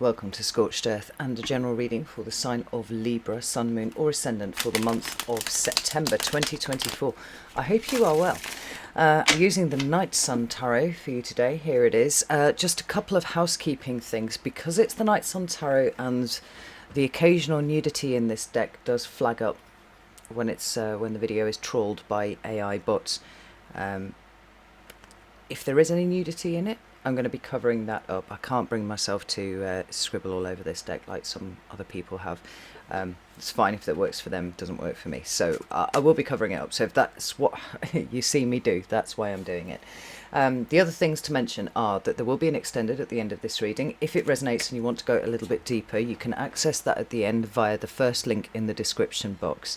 Welcome to Scorched Earth and a general reading for the sign of Libra, Sun, Moon or Ascendant for the month of September 2024. I hope you are well. I'm using the Night Sun Tarot for you today. Here it is. Just a couple of housekeeping things. Because it's the Night Sun Tarot and the occasional nudity in this deck does flag up when the video is trawled by AI bots. If there is any nudity in it, I'm going to be covering that up. I can't bring myself to scribble all over this deck like some other people have. It's fine if that works for them, it doesn't work for me. So I will be covering it up. So if that's what you see me do, that's why I'm doing it. The other things to mention are that there will be an extended at the end of this reading. If it resonates and you want to go a little bit deeper, you can access that at the end via the first link in the description box.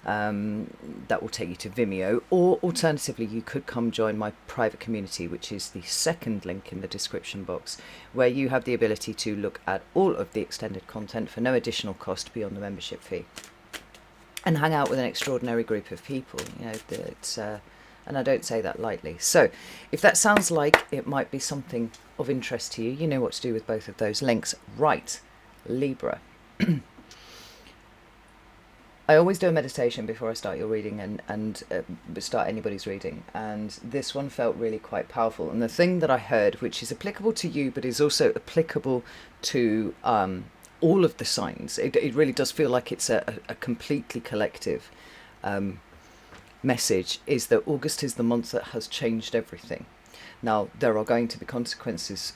That will take you to Vimeo, or alternatively you could come join my private community, which is the second link in the description box, where you have the ability to look at all of the extended content for no additional cost beyond the membership fee, and hang out with an extraordinary group of people. And I don't say that lightly. So if that sounds like it might be something of interest to you, you know what to do with both of those links. Right, Libra. I always do a meditation before I start your reading and start anybody's reading, and this one felt really quite powerful. And the thing that I heard, which is applicable to you but is also applicable to all of the signs, it really does feel like it's a completely collective message, is that August is the month that has changed everything. Now, there are going to be consequences,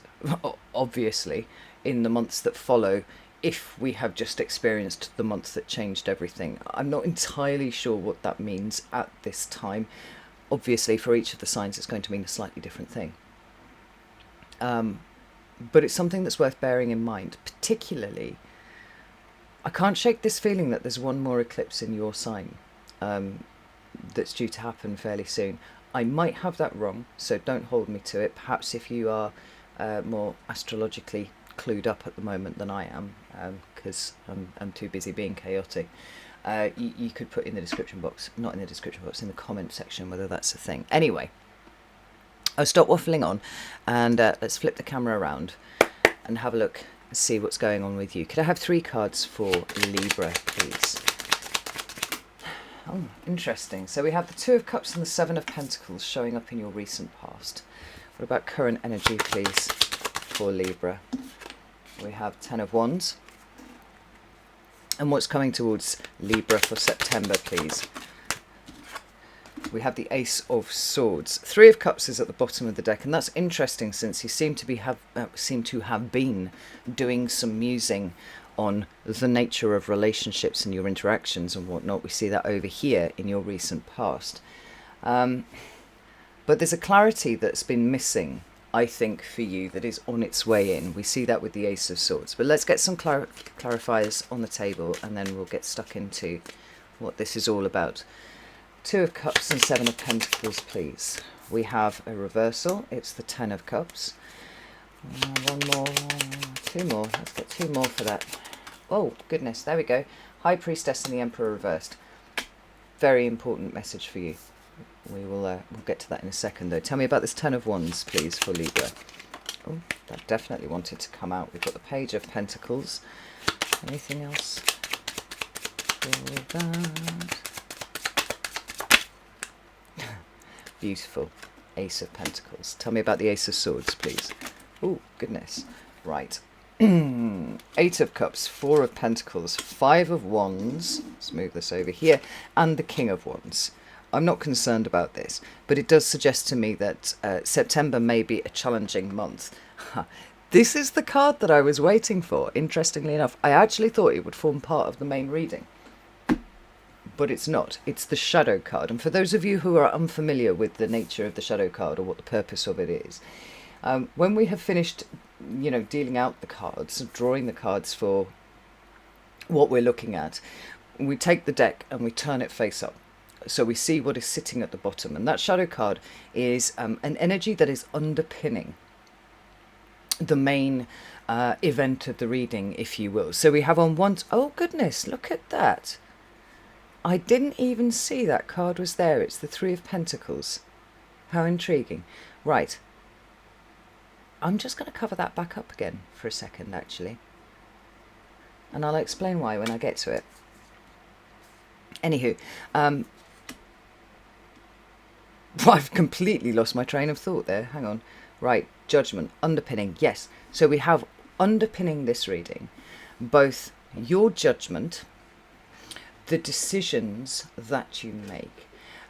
obviously, in the months that follow, if we have just experienced the month that changed everything. I'm not entirely sure what that means at this time. Obviously, for each of the signs, it's going to mean a slightly different thing. But it's something that's worth bearing in mind. Particularly, I can't shake this feeling that there's one more eclipse in your sign that's due to happen fairly soon. I might have that wrong, so don't hold me to it. Perhaps if you are more astrologically clued up at the moment than I am, because I'm too busy being chaotic, you could put in the description box, not in the description box, in the comment section, whether that's a thing. Anyway, I'll stop waffling on and let's flip the camera around and have a look and see what's going on with you. Could I have 3 cards for Libra, please? Oh, interesting. So we have the 2 of Cups and the 7 of Pentacles showing up in your recent past. What about current energy, please, for Libra? We have 10 of Wands. And what's coming towards Libra for September, please? We have the Ace of Swords. 3 of Cups is at the bottom of the deck, and that's interesting since you seem to have been doing some musing on the nature of relationships and your interactions and whatnot. We see that over here in your recent past. But there's a clarity that's been missing, I think, for you, that is on its way in. We see that with the Ace of Swords. But let's get some clarifiers on the table, and then we'll get stuck into what this is all about. 2 of Cups and 7 of Pentacles, please. We have a reversal. It's the 10 of Cups. One more, 2 more. Let's get 2 more for that. Oh, goodness, there we go. High Priestess and the Emperor reversed. Very important message for you. We'll get to that in a second, though. Tell me about this 10 of Wands, please, for Libra. Oh, that definitely wanted to come out. We've got the Page of Pentacles. Anything else for that? Beautiful. Ace of Pentacles. Tell me about the Ace of Swords, please. Oh, goodness. Right. 8 of Cups, 4 of Pentacles, 5 of Wands. Let's move this over here. And the King of Wands. I'm not concerned about this, but it does suggest to me that September may be a challenging month. This is the card that I was waiting for, interestingly enough. I actually thought it would form part of the main reading, but it's not. It's the Shadow card. And for those of you who are unfamiliar with the nature of the Shadow card or what the purpose of it is, when we have finished, dealing out the cards, drawing the cards for what we're looking at, we take the deck and we turn it face up. So we see what is sitting at the bottom. And that Shadow card is an energy that is underpinning the main event of the reading, if you will. So we have on one... Oh, goodness, look at that. I didn't even see that card was there. It's the 3 of Pentacles. How intriguing. Right. I'm just going to cover that back up again for a second, actually. And I'll explain why when I get to it. Anywho, I've completely lost my train of thought there. Hang on. Right, judgment, underpinning. Yes. So we have underpinning this reading both your judgment, the decisions that you make,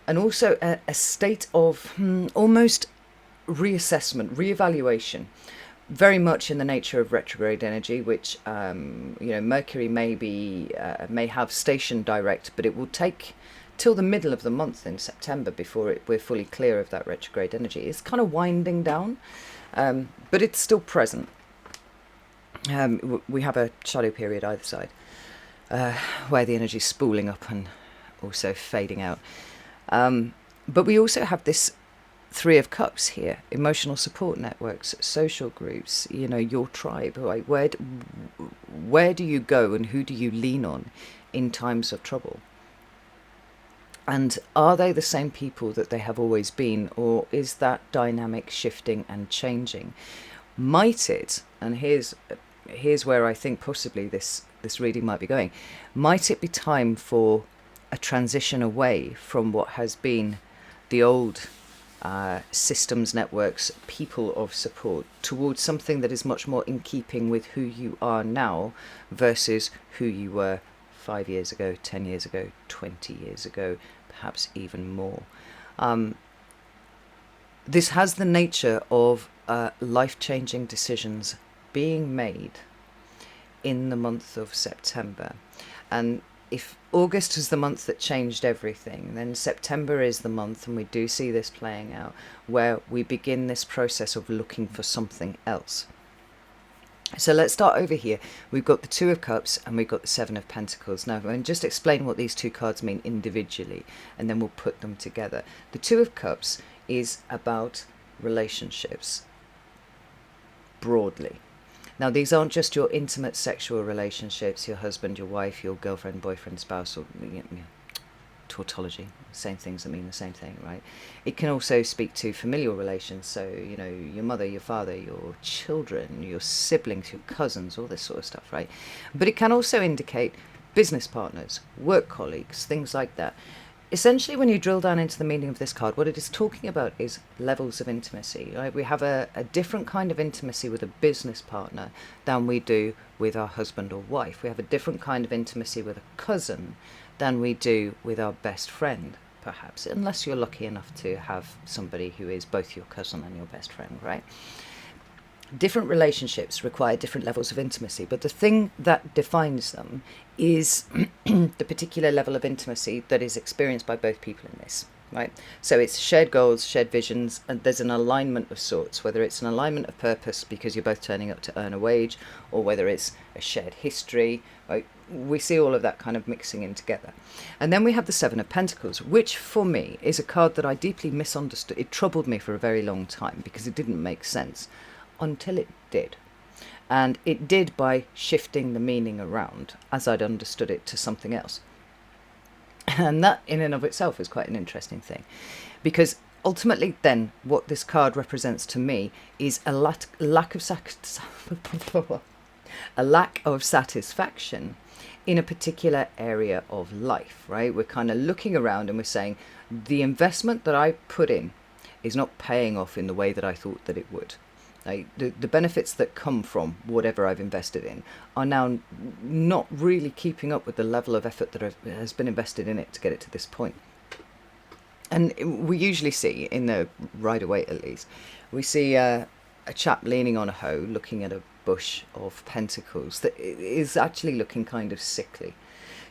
and also a state of almost reassessment, reevaluation, very much in the nature of retrograde energy, which Mercury may have station direct, but it will take till the middle of the month in September before we're fully clear of that retrograde energy. It's kind of winding down, but it's still present. We have a shadow period either side, where the energy is spooling up and also fading out. But we also have this Three of Cups here, emotional support networks, social groups, your tribe. Right? Where do you go and who do you lean on in times of trouble? And are they the same people that they have always been, or is that dynamic shifting and changing? Might it, and here's where I think possibly this reading might be going, might it be time for a transition away from what has been the old systems, networks, people of support, towards something that is much more in keeping with who you are now versus who you were 5 years ago, 10 years ago, 20 years ago, perhaps even more? This has the nature of life-changing decisions being made in the month of September. And if August is the month that changed everything, then September is the month, and we do see this playing out, where we begin this process of looking for something else. So let's start over here. We've got the Two of Cups and we've got the Seven of Pentacles. Now, I'm going to just explain what these two cards mean individually, and then we'll put them together. The Two of Cups is about relationships, broadly. Now, these aren't just your intimate sexual relationships, your husband, your wife, your girlfriend, boyfriend, spouse, or tautology, same things that mean the same thing, right? It can also speak to familial relations, so, your mother, your father, your children, your siblings, your cousins, all this sort of stuff, right? But it can also indicate business partners, work colleagues, things like that. Essentially, when you drill down into the meaning of this card, what it is talking about is levels of intimacy, right? We have a different kind of intimacy with a business partner than we do with our husband or wife. We have a different kind of intimacy with a cousin than we do with our best friend, perhaps, unless you're lucky enough to have somebody who is both your cousin and your best friend, right? Different relationships require different levels of intimacy, but the thing that defines them is the particular level of intimacy that is experienced by both people in this, right? So it's shared goals, shared visions, and there's an alignment of sorts, whether it's an alignment of purpose because you're both turning up to earn a wage, or whether it's a shared history, right? We see all of that kind of mixing in together. And then we have the Seven of Pentacles, which for me is a card that I deeply misunderstood. It troubled me for a very long time because it didn't make sense until it did. And it did by shifting the meaning around as I'd understood it to something else. And that in and of itself is quite an interesting thing, because ultimately then what this card represents to me is a lack of satisfaction in a particular area of life, right? We're kind of looking around and we're saying the investment that I put in is not paying off in the way that I thought that it would. Like the benefits that come from whatever I've invested in are now not really keeping up with the level of effort that has been invested in it to get it to this point. And we usually see, in the Rider Waite at least, we see a chap leaning on a hoe looking at a bush of pentacles that is actually looking kind of sickly.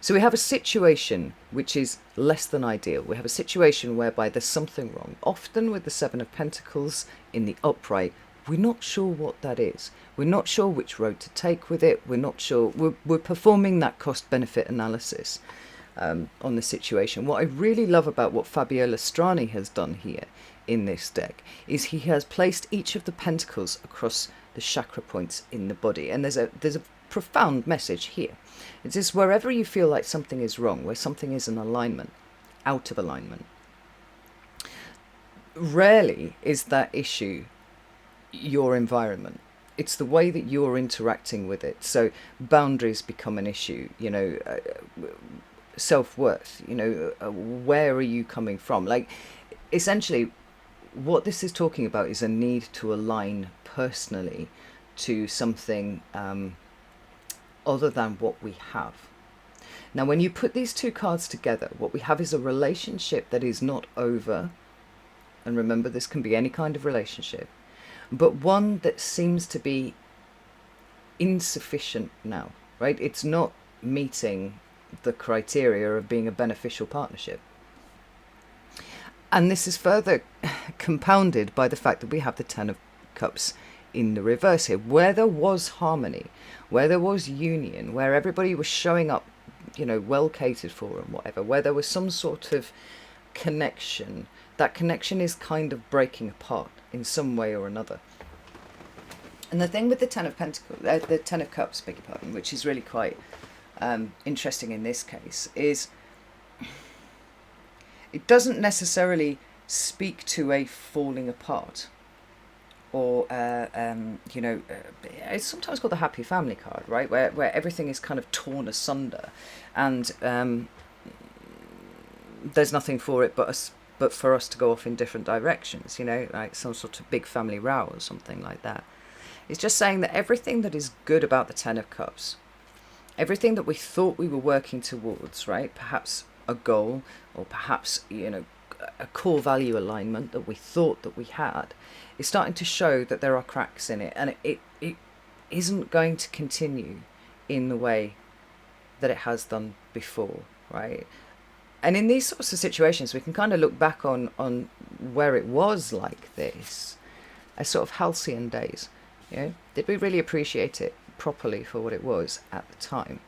So we have a situation which is less than ideal. We have a situation whereby there's something wrong. Often with the Seven of Pentacles in the upright, we're not sure what that is. We're not sure which road to take with it. We're not sure. We're performing that cost-benefit analysis on the situation. What I really love about what Fabio Lestrani has done here in this deck is he has placed each of the pentacles across the chakra points in the body. And there's a profound message here. It's just wherever you feel like something is wrong, where something is in alignment, out of alignment, rarely is that issue your environment. It's the way that you're interacting with it. So boundaries become an issue, self-worth, where are you coming from? Like, essentially, what this is talking about is a need to align personally to something other than what we have. Now, when you put these two cards together, what we have is a relationship that is not over. And remember, this can be any kind of relationship, but one that seems to be insufficient now, right? It's not meeting the criteria of being a beneficial partnership. And this is further compounded by the fact that we have the Ten of Cups in the reverse here, where there was harmony, where there was union, where everybody was showing up, well catered for and whatever, where there was some sort of connection. That connection is kind of breaking apart in some way or another. And the thing with the Ten of Pentacles, the Ten of Cups, beg your pardon, which is really quite interesting in this case, is it doesn't necessarily speak to a falling apart, or it's sometimes called the Happy Family card, right? Where everything is kind of torn asunder, and there's nothing for it but for us to go off in different directions, like some sort of big family row or something like that. It's just saying that everything that is good about the Ten of Cups, everything that we thought we were working towards, right? Perhaps a goal, or perhaps, a core value alignment that we thought that we had, is starting to show that there are cracks in it, and it isn't going to continue in the way that it has done before, right? And in these sorts of situations, we can kind of look back on where it was like this as sort of halcyon days. Did we really appreciate it properly for what it was at the time?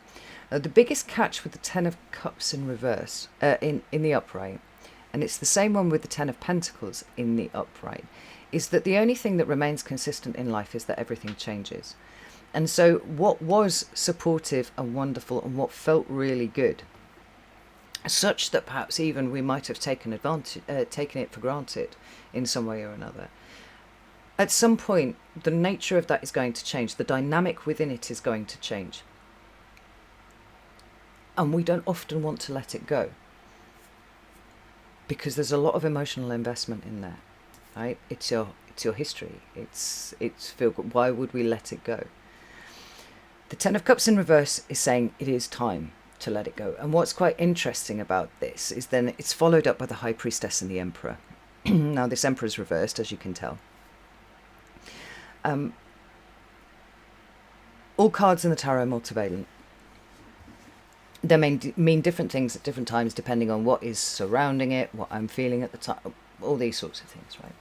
The biggest catch with the Ten of Cups in reverse, in the upright, and it's the same one with the Ten of Pentacles in the upright, is that the only thing that remains consistent in life is that everything changes. And so what was supportive and wonderful and what felt really good, such that perhaps even we might have taken it for granted in some way or another, at some point the nature of that is going to change. The dynamic within it is going to change. And we don't often want to let it go, because there's a lot of emotional investment in there, right? It's your history. It's feel good. Why would we let it go? The Ten of Cups in reverse is saying it is time to let it go. And what's quite interesting about this is then it's followed up by the High Priestess and the Emperor. Now, this Emperor is reversed, as you can tell. All cards in the tarot are multivalent. They mean different things at different times, depending on what is surrounding it, what I'm feeling at the time, all these sorts of things, right?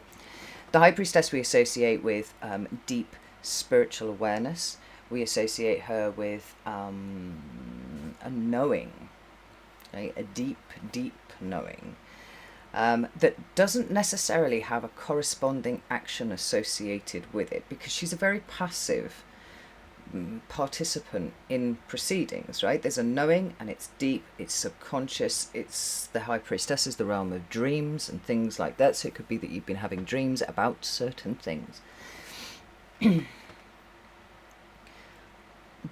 The High Priestess we associate with deep spiritual awareness. We associate her with a knowing, right? A deep, deep knowing that doesn't necessarily have a corresponding action associated with it, because she's a very passive participant in proceedings, right? There's a knowing, and it's deep, it's subconscious. It's the High Priestess is the realm of dreams and things like that, so it could be that you've been having dreams about certain things.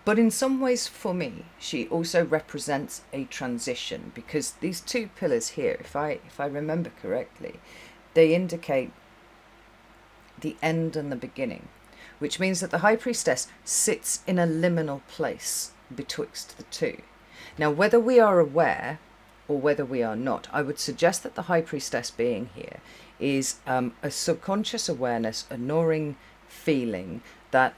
But in some ways, for me, she also represents a transition, because these two pillars here, if I remember correctly, they indicate the end and the beginning, which means that the High Priestess sits in a liminal place betwixt the two. Now, whether we are aware or whether we are not, I would suggest that the High Priestess being here is a subconscious awareness, a gnawing feeling that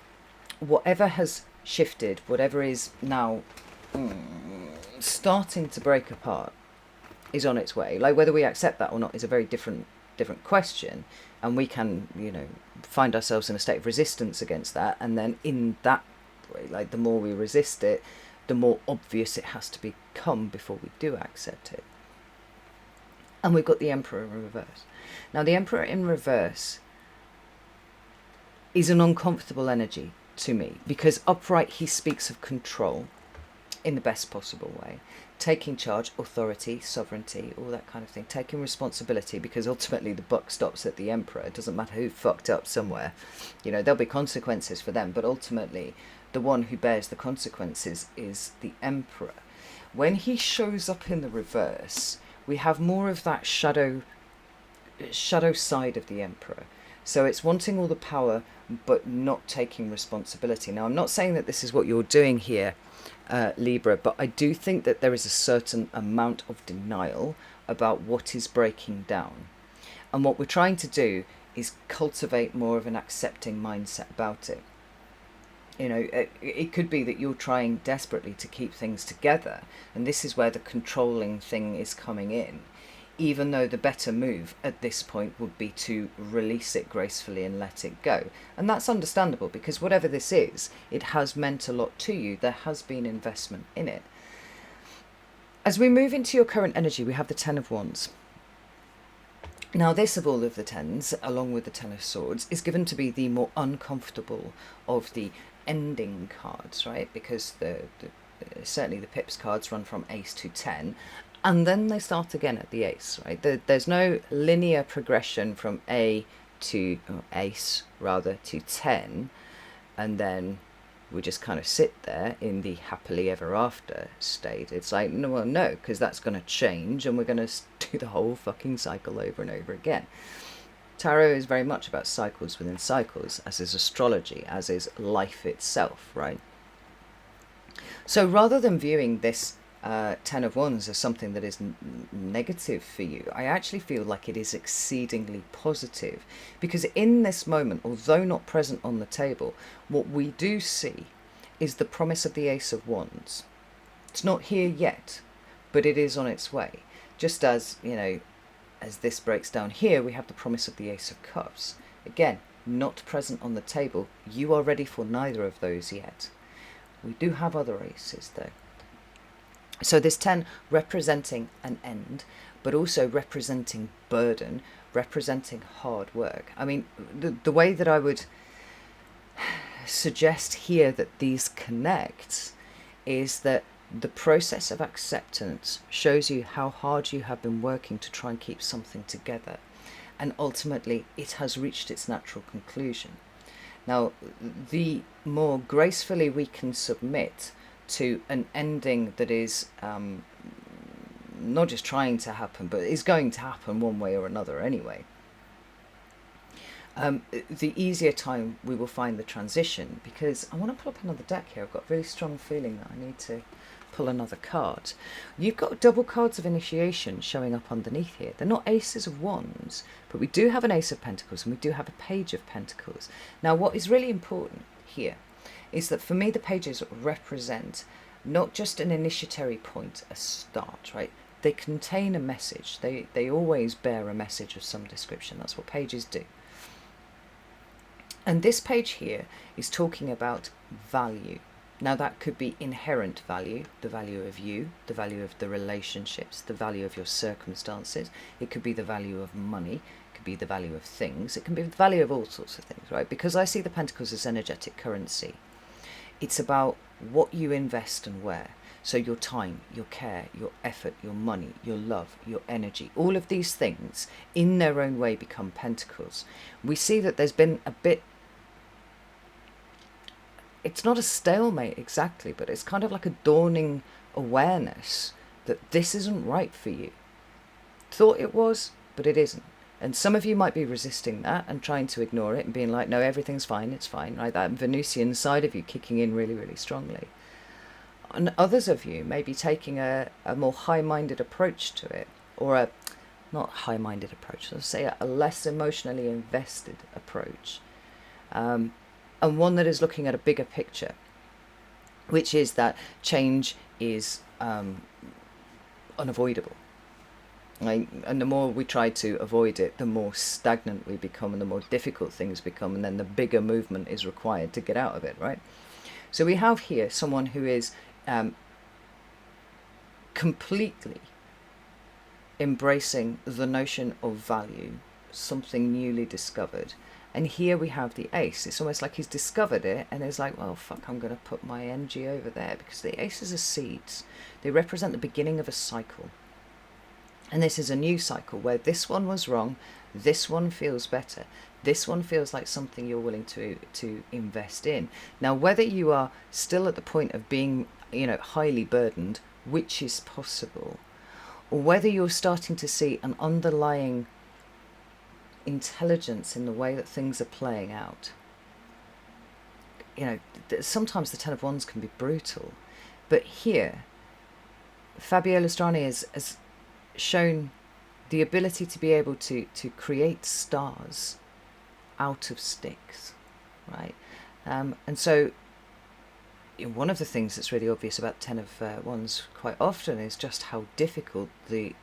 whatever has shifted, whatever is now starting to break apart, is on its way. Like, whether we accept that or not is a very different question, and we can find ourselves in a state of resistance against that, and then in that way, like, the more we resist it, the more obvious it has to become before we do accept it. And we've got the Emperor in reverse. Now, the Emperor in reverse is an uncomfortable energy to me, because upright he speaks of control in the best possible way. taking charge, authority, sovereignty, all that kind of thing, taking responsibility, because ultimately the buck stops at the emperor. It doesn't matter who fucked up somewhere, you know, there'll be consequences for them, but ultimately the one who bears the consequences is the emperor. When he shows up in the reverse, we have more of that shadow side of the emperor. So it's wanting all the power but not taking responsibility. Now, I'm not saying that this is what you're doing here, Libra, but I do think that there is a certain amount of denial about what is breaking down. And what we're trying to do is cultivate more of an accepting mindset about it. You know, it could be that you're trying desperately to keep things together, and this is where the controlling thing is coming in, even though the better move at this point would be to release it gracefully and let it go. And that's understandable, because whatever this is, it has meant a lot to you. There has been investment in it. As we move into your current energy, we have the Ten of Wands. Now, this of all of the tens, along with the Ten of Swords, is given to be the more uncomfortable of the ending cards, right? Because certainly the pips cards run from ace to 10, and then they start again at the ace, right? There's no linear progression from ace rather to 10, and then we just kind of sit there in the happily ever after state. It's like, no, well, no, because that's going to change, and we're going to do the whole fucking cycle over and over again. Tarot is very much about cycles within cycles, as is astrology, as is life itself, right? So rather than viewing this Ten of Wands as something that is negative for you, I actually feel like it is exceedingly positive, because in this moment, although not present on the table, what we do see is the promise of the Ace of Wands. It's not here yet, but it is on its way. Just as, you know, as this breaks down here, we have the promise of the Ace of Cups. Again, not present on the table. You are ready for neither of those yet. We do have other aces, though. So this 10 representing an end, but also representing burden, representing hard work. I mean, the way that I would suggest here that these connect is that the process of acceptance shows you how hard you have been working to try and keep something together, and ultimately it has reached its natural conclusion. Now, the more gracefully we can submit to an ending that is not just trying to happen, but is going to happen one way or another anyway, the easier time we will find the transition. Because I want to pull up another deck here. I've got a really strong feeling that I need to pull another card. You've got double cards of initiation showing up underneath here. They're not aces of wands, but we do have an ace of pentacles and we do have a page of pentacles. Now, what is really important here is that for me, the pages represent not just an initiatory point, a start, right? They contain a message. They always bear a message of some description. That's what pages do. And this page here is talking about value. Now, that could be inherent value, the value of you, the value of the relationships, the value of your circumstances. It could be the value of money. It could be the value of things. It can be the value of all sorts of things, right? Because I see the pentacles as energetic currency. It's about what you invest and where. So your time, your care, your effort, your money, your love, your energy, all of these things in their own way become pentacles. We see that there's been a bit, it's not a stalemate exactly, but it's kind of like a dawning awareness that this isn't right for you. Thought it was, but it isn't. And some of you might be resisting that and trying to ignore it and being like, no, everything's fine, it's fine, right? That Venusian side of you kicking in really, really strongly. And others of you may be taking a more high-minded approach to it, or a, not high-minded approach, let's say a less emotionally invested approach. And one that is looking at a bigger picture, which is that change is unavoidable. Right? And the more we try to avoid it, the more stagnant we become and the more difficult things become, and then the bigger movement is required to get out of it, right? So we have here someone who is completely embracing the notion of value, something newly discovered, And here we have the ace. It's almost like he's discovered it and is like, well, fuck, I'm going to put my energy over there, because the aces are seeds. They represent the beginning of a cycle. And this is a new cycle where this one was wrong, this one feels better, this one feels like something you're willing to invest in. Now, whether you are still at the point of being, highly burdened, which is possible, or whether you're starting to see an underlying intelligence in the way that things are playing out. Sometimes the Ten of Wands can be brutal, but here, Fabiola Strani has shown the ability to be able to create stars out of sticks, right? And so one of the things that's really obvious about Ten of Wands quite often is just how difficult the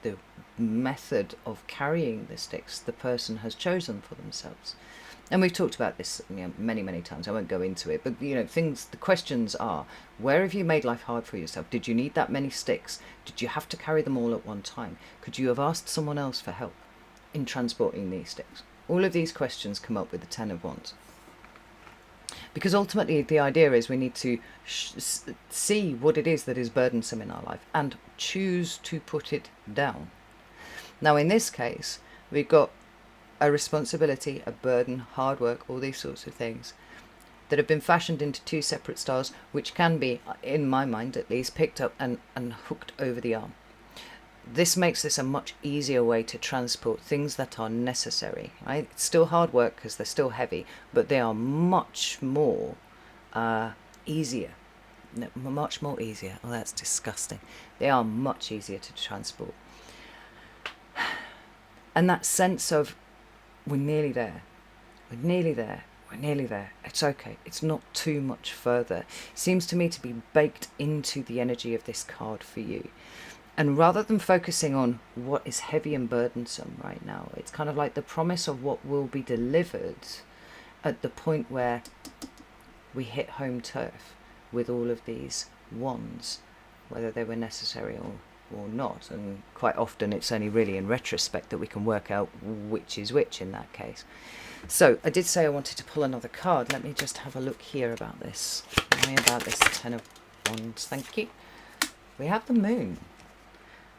method of carrying the sticks the person has chosen for themselves. And we've talked about this many, many times. I won't go into it, but the questions are, where have you made life hard for yourself? Did you need that many sticks? Did you have to carry them all at one time? Could you have asked someone else for help in transporting these sticks? All of these questions come up with the Ten of Wands. Because ultimately the idea is we need to see what it is that is burdensome in our life and choose to put it down. Now, in this case, we've got a responsibility, a burden, hard work, all these sorts of things that have been fashioned into two separate stars, which can be, in my mind at least, picked up and hooked over the arm. This makes this a much easier way to transport things that are necessary, right? It's still hard work because they're still heavy, but they are much more easier. No, much more easier. Oh, that's disgusting. They are much easier to transport. And that sense of, we're nearly there. We're nearly there. We're nearly there. It's okay. It's not too much further. Seems to me to be baked into the energy of this card for you. And rather than focusing on what is heavy and burdensome right now, it's kind of like the promise of what will be delivered at the point where we hit home turf with all of these wands, whether they were necessary or not. And quite often it's only really in retrospect that we can work out which is which in that case. So I did say I wanted to pull another card. Let me just have a look here about this. Tell me about this Ten of Wands. Thank you. We have the Moon.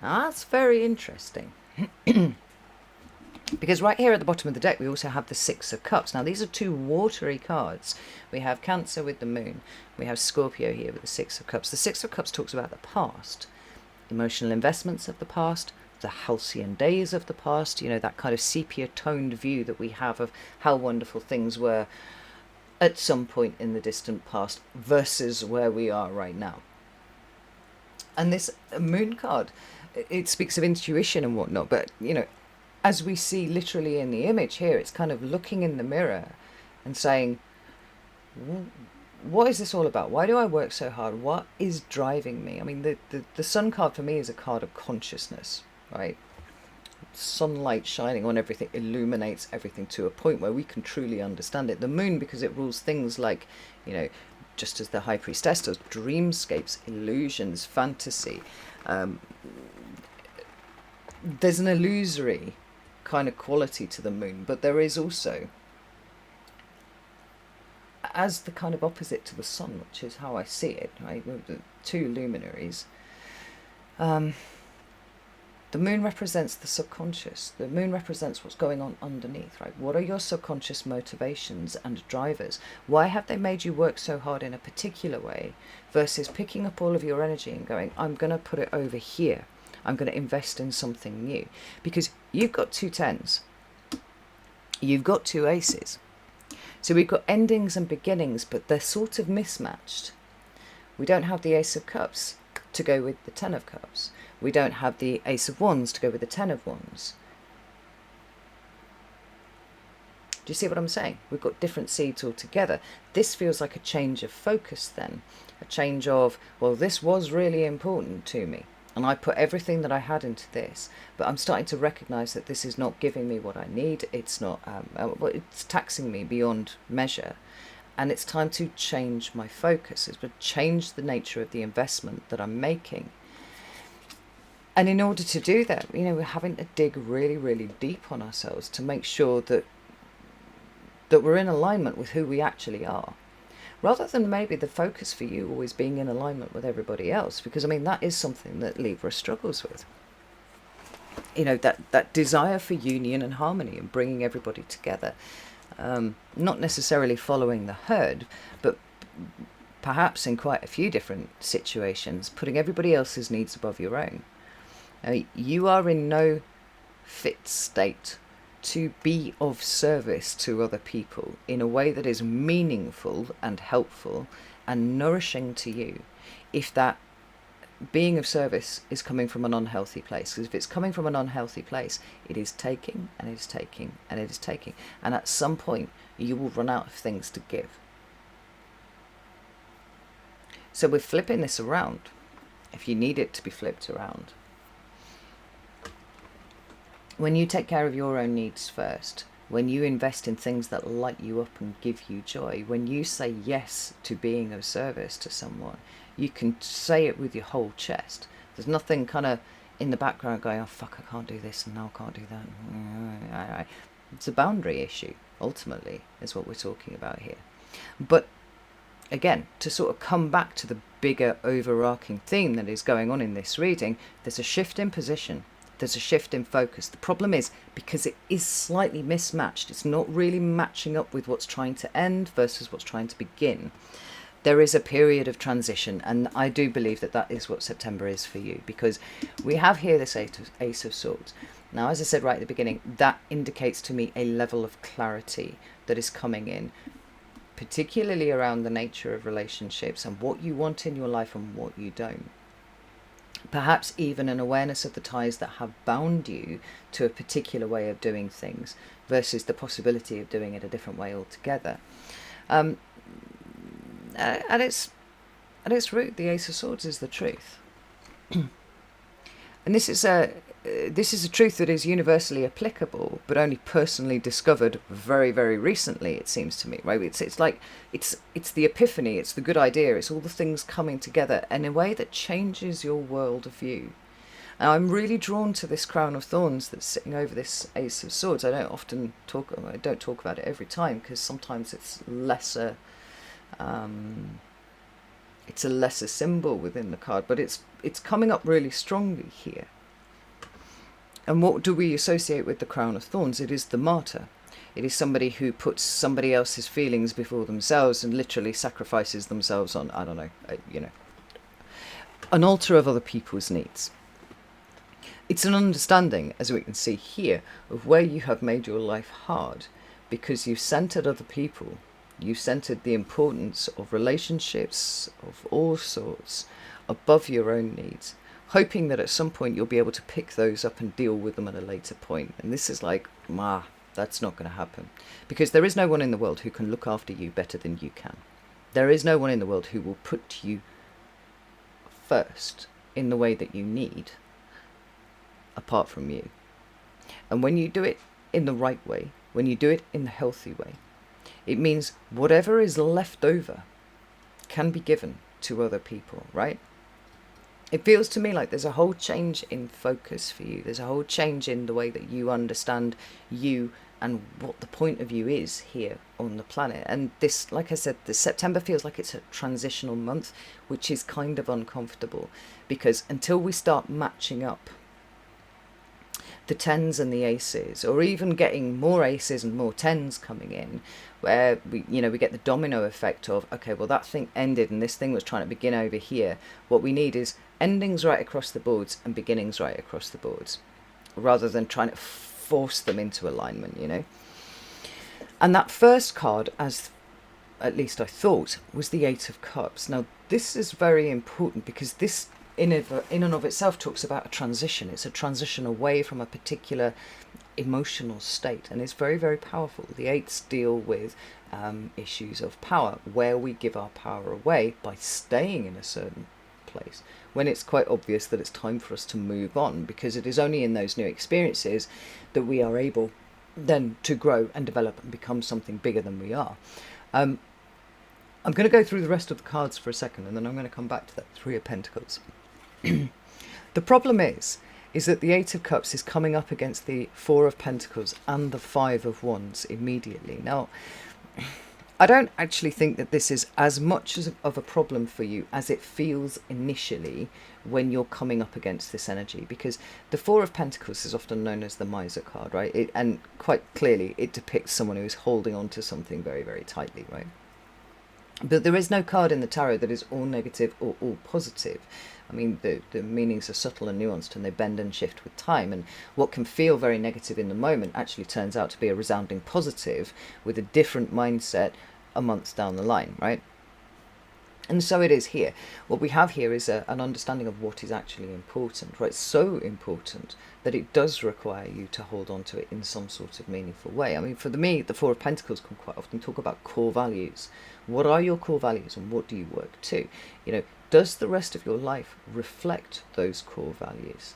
Now, that's very interesting. Because right here at the bottom of the deck we also have the Six of Cups. Now these are two watery cards. We have Cancer with the Moon. We have Scorpio here with the Six of Cups. The Six of Cups talks about the past. Emotional investments of the past, the halcyon days of the past, that kind of sepia-toned view that we have of how wonderful things were at some point in the distant past versus where we are right now. And this Moon card, it speaks of intuition and whatnot, but, as we see literally in the image here, it's kind of looking in the mirror and saying, what is this all about? Why do I work so hard? What is driving me? I mean, the Sun card for me is a card of consciousness, right? Sunlight shining on everything illuminates everything to a point where we can truly understand it. The Moon, because it rules things like, just as the High Priestess does, dreamscapes, illusions, fantasy. There's an illusory kind of quality to the Moon, but there is also, as the kind of opposite to the Sun, which is how I see it, right? The two luminaries. The Moon represents the subconscious. The Moon represents what's going on underneath, right? What are your subconscious motivations and drivers? Why have they made you work so hard in a particular way versus picking up all of your energy and going, I'm going to put it over here. I'm going to invest in something new. Because you've got two tens. You've got two aces. So we've got endings and beginnings, but they're sort of mismatched. We don't have the Ace of Cups to go with the Ten of Cups. We don't have the Ace of Wands to go with the Ten of Wands. Do you see what I'm saying? We've got different seeds altogether. This feels like a change of focus then. A change of, well, this was really important to me. And I put everything that I had into this. But I'm starting to recognise that this is not giving me what I need. It's not, it's taxing me beyond measure. And it's time to change my focus. It's to change the nature of the investment that I'm making. And in order to do that, we're having to dig really, really deep on ourselves to make sure that that we're in alignment with who we actually are, rather than maybe the focus for you always being in alignment with everybody else. Because I mean, that is something that Libra struggles with. You know, that desire for union and harmony and bringing everybody together. Not necessarily following the herd, but perhaps in quite a few different situations, putting everybody else's needs above your own. You are in no fit state to be of service to other people in a way that is meaningful and helpful and nourishing to you if that being of service is coming from an unhealthy place. Because if it's coming from an unhealthy place, it is taking and it is taking and it is taking, and at some point you will run out of things to give. So we're flipping this around, if you need it to be flipped around. When you take care of your own needs first, when you invest in things that light you up and give you joy, when you say yes to being of service to someone, you can say it with your whole chest. There's nothing kind of in the background going, oh fuck, I can't do this and now I can't do that. It's a boundary issue, ultimately, is what we're talking about here. But again, to sort of come back to the bigger overarching theme that is going on in this reading, there's a shift in position. There's a shift in focus. The problem is, because it is slightly mismatched, it's not really matching up with what's trying to end versus what's trying to begin. There is a period of transition, and I do believe that that is what September is for you, because we have here this Ace of Swords. Now, as I said right at the beginning, that indicates to me a level of clarity that is coming in, particularly around the nature of relationships and what you want in your life and what you don't. Perhaps even an awareness of the ties that have bound you to a particular way of doing things versus the possibility of doing it a different way altogether. At its root, the Ace of Swords is the truth. And this is a truth that is universally applicable, but only personally discovered very, very recently, it seems to me, right? It's like, it's the epiphany, it's the good idea, it's all the things coming together in a way that changes your world of view. Now, I'm really drawn to this crown of thorns that's sitting over this Ace of Swords. I don't talk about it every time, because sometimes it's lesser. It's a lesser symbol within the card, but it's coming up really strongly here. And what do we associate with the crown of thorns? It is the martyr. It is somebody who puts somebody else's feelings before themselves and literally sacrifices themselves on, I don't know, an altar of other people's needs. It's an understanding, as we can see here, of where you have made your life hard because you've centered other people. You've centered the importance of relationships of all sorts above your own needs, hoping that at some point you'll be able to pick those up and deal with them at a later point. And this is like, that's not going to happen. Because there is no one in the world who can look after you better than you can. There is no one in the world who will put you first in the way that you need, apart from you. And when you do it in the right way, when you do it in the healthy way, it means whatever is left over can be given to other people, right? It feels to me like there's a whole change in focus for you. There's a whole change in the way that you understand you and what the point of you is here on the planet. And this, like I said, this September feels like it's a transitional month, which is kind of uncomfortable, because until we start matching up the tens and the aces, or even getting more aces and more tens coming in, where we get the domino effect of, okay, well, that thing ended and this thing was trying to begin over here. What we need is endings right across the boards and beginnings right across the boards, rather than trying to force them into alignment, And that first card, as at least I thought, was the Eight of Cups. Now, this is very important, because this in and of itself talks about a transition. It's a transition away from a particular emotional state, and it's very, very powerful. The eights deal with issues of power, where we give our power away by staying in a certain place when it's quite obvious that it's time for us to move on, because it is only in those new experiences that we are able then to grow and develop and become something bigger than we are. I'm going to go through the rest of the cards for a second, and then I'm going to come back to that Three of Pentacles. The problem is is that the Eight of Cups is coming up against the Four of Pentacles and the Five of Wands immediately. Now, I don't actually think that this is as much of a problem for you as it feels initially when you're coming up against this energy, because the Four of Pentacles is often known as the miser card, right? And quite clearly it depicts someone who is holding on to something very, very tightly, right? But there is no card in the tarot that is all negative or all positive. I mean, the meanings are subtle and nuanced, and they bend and shift with time. And what can feel very negative in the moment actually turns out to be a resounding positive with a different mindset a month down the line, right? And so it is here. What we have here is an understanding of what is actually important, right? So important that it does require you to hold on to it in some sort of meaningful way. I mean, for me, the Four of Pentacles can quite often talk about core values. What are your core values and what do you work to? You know, does the rest of your life reflect those core values?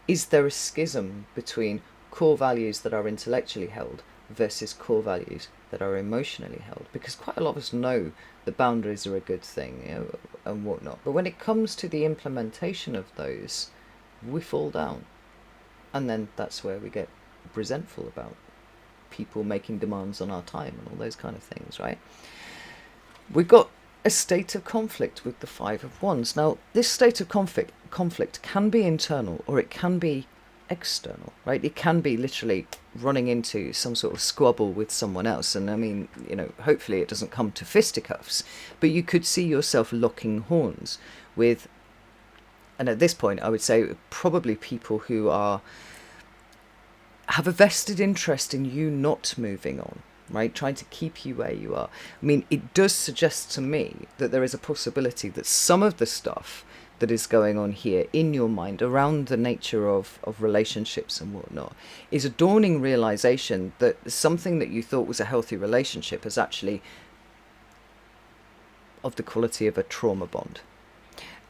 Is there a schism between core values that are intellectually held versus core values that are emotionally held? Because quite a lot of us know that boundaries are a good thing, you know, and whatnot. But when it comes to the implementation of those, we fall down. And then that's where we get resentful about people making demands on our time and all those kind of things, right? We've got a state of conflict with the Five of Wands. Now, this state of conflict can be internal or it can be external, right? It can be literally running into some sort of squabble with someone else, and I mean, you know, hopefully it doesn't come to fisticuffs, but you could see yourself locking horns with, and at this point I would say probably people who have a vested interest in you not moving on, right? Trying to keep you where you are. I mean, it does suggest to me that there is a possibility that some of the stuff that is going on here in your mind around the nature of relationships and whatnot is a dawning realization that something that you thought was a healthy relationship is actually of the quality of a trauma bond.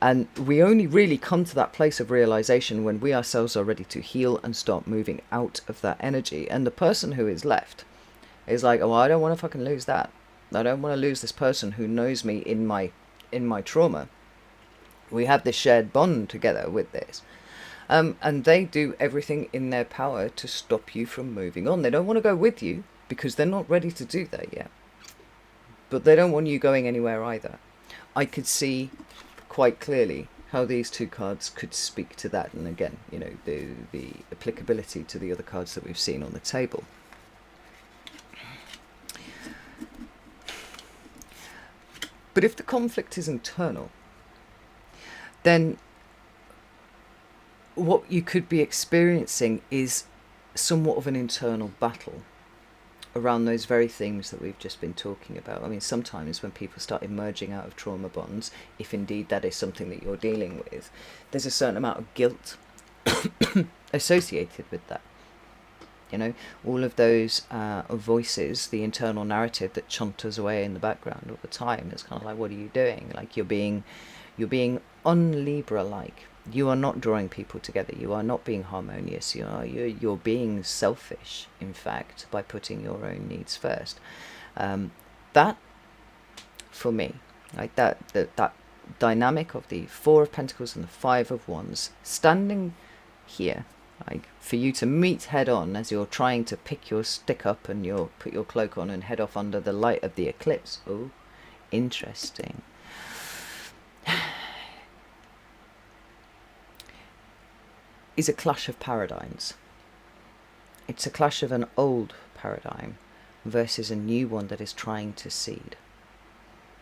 And we only really come to that place of realization when we ourselves are ready to heal and start moving out of that energy. And the person who is left is like, oh, I don't want to fucking lose that. I don't want to lose this person who knows me in my trauma. We have this shared bond together with this. And they do everything in their power to stop you from moving on. They don't want to go with you because they're not ready to do that yet. But they don't want you going anywhere either. I could see quite clearly how these two cards could speak to that. And again, you know, the applicability to the other cards that we've seen on the table. But if the conflict is internal, then what you could be experiencing is somewhat of an internal battle around those very things that we've just been talking about. I mean, sometimes when people start emerging out of trauma bonds, if indeed that is something that you're dealing with, there's a certain amount of guilt associated with that. You know, all of those voices, the internal narrative that chunters away in the background all the time. It's kind of like, what are you doing? Like you're being un-Libra-like. You are not drawing people together. You are not being harmonious. You're being selfish, in fact, by putting your own needs first. That, for me, like that dynamic of the Four of Pentacles and the Five of Wands standing here, like for you to meet head on as you're trying to pick your stick up and you'll put your cloak on and head off under the light of the eclipse. Oh, interesting. Is a clash of paradigms. It's a clash of an old paradigm versus a new one that is trying to seed.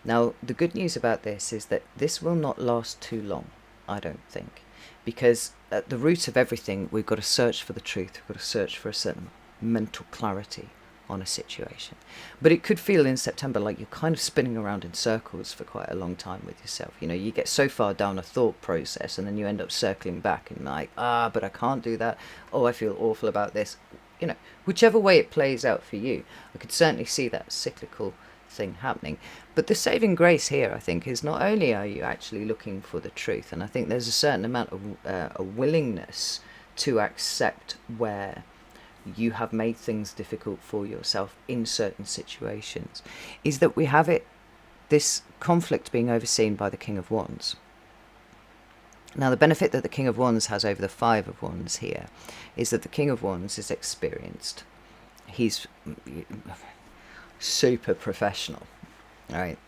Now, the good news about this is that this will not last too long, I don't think, because at the root of everything, we've got to search for the truth. We've got to search for a certain mental clarity on a situation. But it could feel in September like you're kind of spinning around in circles for quite a long time with yourself. You know, you get so far down a thought process and then you end up circling back and like, but I can't do that. Oh, I feel awful about this. You know, whichever way it plays out for you, I could certainly see that cyclical thing happening. But the saving grace here, I think, is not only are you actually looking for the truth, and I think there's a certain amount of a willingness to accept where you have made things difficult for yourself in certain situations, is that we have this conflict being overseen by the King of Wands. Now, the benefit that the King of Wands has over the Five of Wands here is that the King of Wands is experienced. He's super professional, right?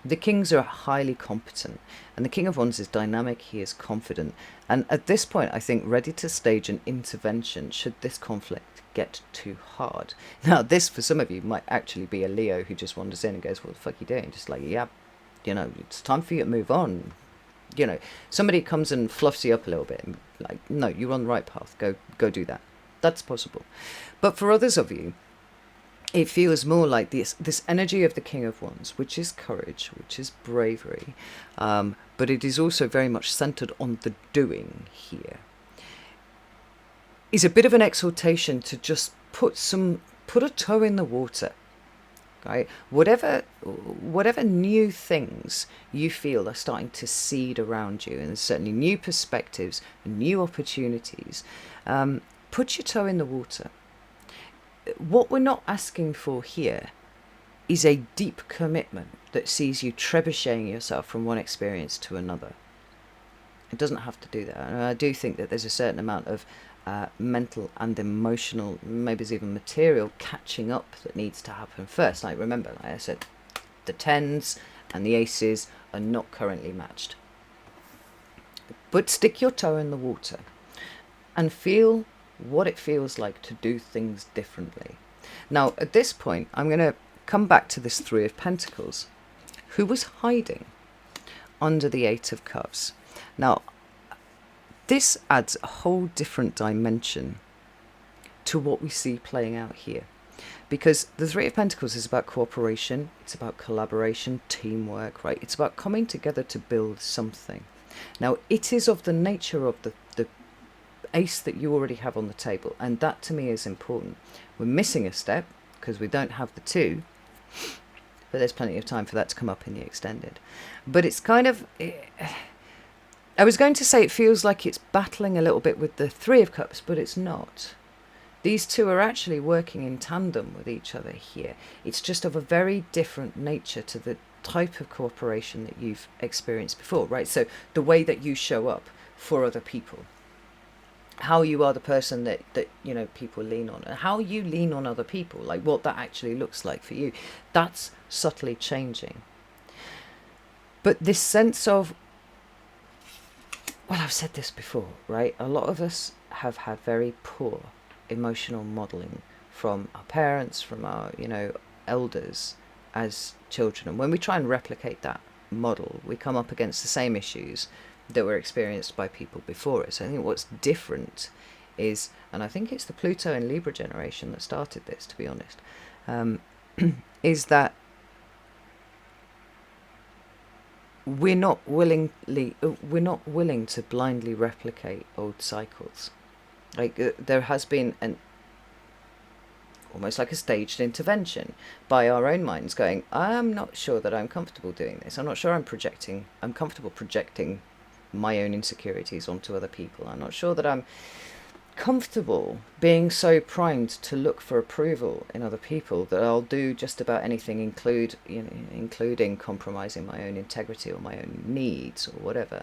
The Kings are highly competent, and the King of Wands is dynamic, he is confident, and at this point, I think, ready to stage an intervention should this conflict get too hard. Now, this, for some of you, might actually be a Leo who just wanders in and goes, what the fuck are you doing? Just like, yeah, you know, it's time for you to move on. You know, somebody comes and fluffs you up a little bit, and like, no, you're on the right path, go do that. That's possible. But for others of you, it feels more like this energy of the King of Wands, which is courage, which is bravery, but it is also very much centered on the doing here. Is a bit of an exhortation to just put a toe in the water, right? Whatever new things you feel are starting to seed around you, and certainly new perspectives, new opportunities, put your toe in the water. What we're not asking for here is a deep commitment that sees you trebucheting yourself from one experience to another. It doesn't have to do that. And I do think that there's a certain amount of mental and emotional, maybe it's even material, catching up that needs to happen first. Like, remember, like I said, the 10s and the aces are not currently matched. But stick your toe in the water and feel what it feels like to do things differently. Now, at this point, I'm going to come back to this Three of Pentacles, who was hiding under the Eight of Cups. Now, this adds a whole different dimension to what we see playing out here, because the Three of Pentacles is about cooperation, it's about collaboration, teamwork, right? It's about coming together to build something. Now, it is of the nature of the ace that you already have on the table, and that to me is important. We're missing a step because we don't have the 2, but there's plenty of time for that to come up in the extended. But it's kind of, I was going to say it feels like it's battling a little bit with the Three of Cups, but it's not. These two are actually working in tandem with each other here. It's just of a very different nature to the type of cooperation that you've experienced before, right? So the way that you show up for other people, how you are the person that you know, people lean on, and how you lean on other people, like what that actually looks like for you, that's subtly changing. But this sense of, well, I've said this before, right? A lot of us have had very poor emotional modelling from our parents, from our, you know, elders as children, and when we try and replicate that model, we come up against the same issues that were experienced by people before us. I think what's different is, and I think it's the Pluto and Libra generation that started this, to be honest, is that we're not willing to blindly replicate old cycles. Like there has been almost like a staged intervention by our own minds going, I'm not sure that I'm comfortable doing this. I'm not sure I'm comfortable projecting my own insecurities onto other people. I'm not sure that I'm comfortable being so primed to look for approval in other people that I'll do just about anything, including compromising my own integrity or my own needs or whatever,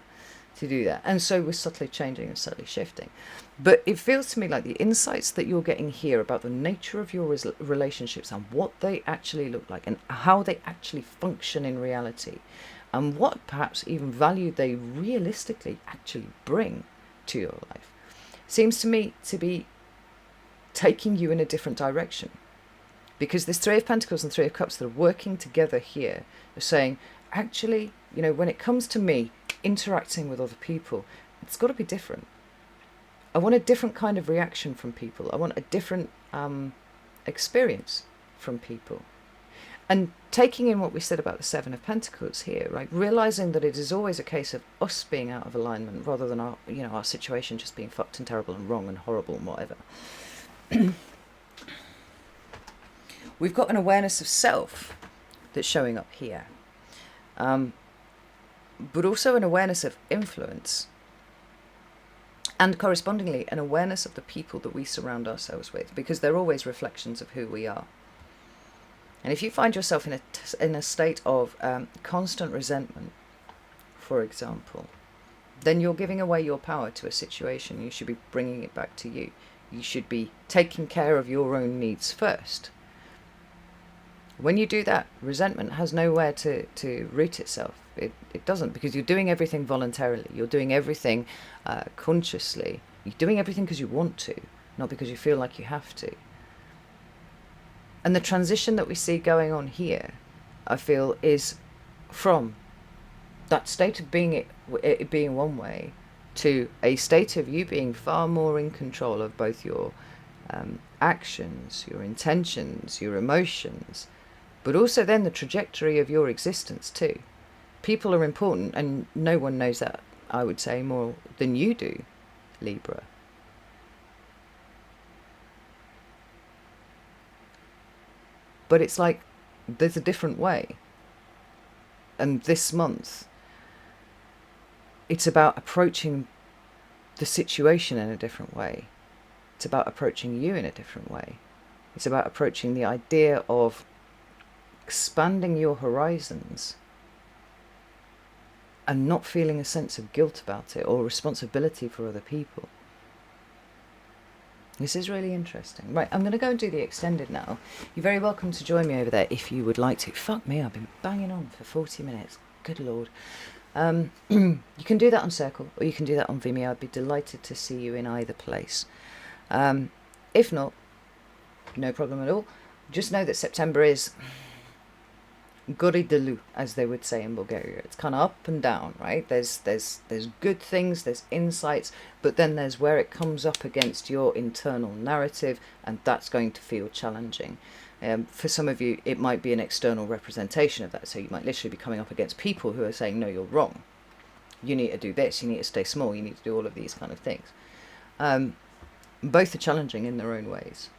to do that. And so we're subtly changing and subtly shifting. But it feels to me like the insights that you're getting here about the nature of your relationships and what they actually look like and how they actually function in reality, and what perhaps even value they realistically actually bring to your life, seems to me to be taking you in a different direction. Because this Three of Pentacles and Three of Cups that are working together here are saying, actually, you know, when it comes to me interacting with other people, it's got to be different. I want a different kind of reaction from people. I want a different experience from people. And taking in what we said about the Seven of Pentacles here, right? Realizing that it is always a case of us being out of alignment rather than our situation just being fucked and terrible and wrong and horrible and whatever. We've got an awareness of self that's showing up here. But also an awareness of influence. And correspondingly, an awareness of the people that we surround ourselves with, because they're always reflections of who we are. And if you find yourself in a state of constant resentment, for example, then you're giving away your power to a situation. You should be bringing it back to you. You should be taking care of your own needs first. When you do that, resentment has nowhere to root itself. It doesn't, because you're doing everything voluntarily. You're doing everything consciously. You're doing everything because you want to, not because you feel like you have to. And the transition that we see going on here, I feel, is from that state of it being one way to a state of you being far more in control of both your actions, your intentions, your emotions, but also then the trajectory of your existence too. People are important, and no one knows that, I would say, more than you do, Libra. But it's like there's a different way. And this month, it's about approaching the situation in a different way. It's about approaching you in a different way. It's about approaching the idea of expanding your horizons and not feeling a sense of guilt about it or responsibility for other people. This is really interesting. Right, I'm going to go and do the extended now. You're very welcome to join me over there if you would like to. Fuck me, I've been banging on for 40 minutes. Good Lord. You can do that on Circle, or you can do that on Vimeo. I'd be delighted to see you in either place. If not, no problem at all. Just know that September is goridelu, as they would say in Bulgaria. It's kind of up and down, right? There's good things, there's insights, but then there's where it comes up against your internal narrative, and that's going to feel challenging. For some of you, it might be an external representation of that. So you might literally be coming up against people who are saying, no, you're wrong. You need to do this. You need to stay small. You need to do all of these kind of things. Both are challenging in their own ways.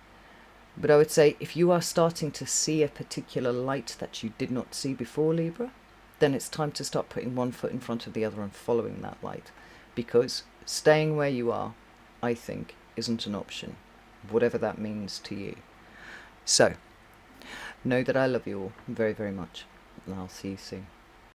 But I would say if you are starting to see a particular light that you did not see before, Libra, then it's time to start putting one foot in front of the other and following that light. Because staying where you are, I think, isn't an option, whatever that means to you. So, know that I love you all very, very much, and I'll see you soon.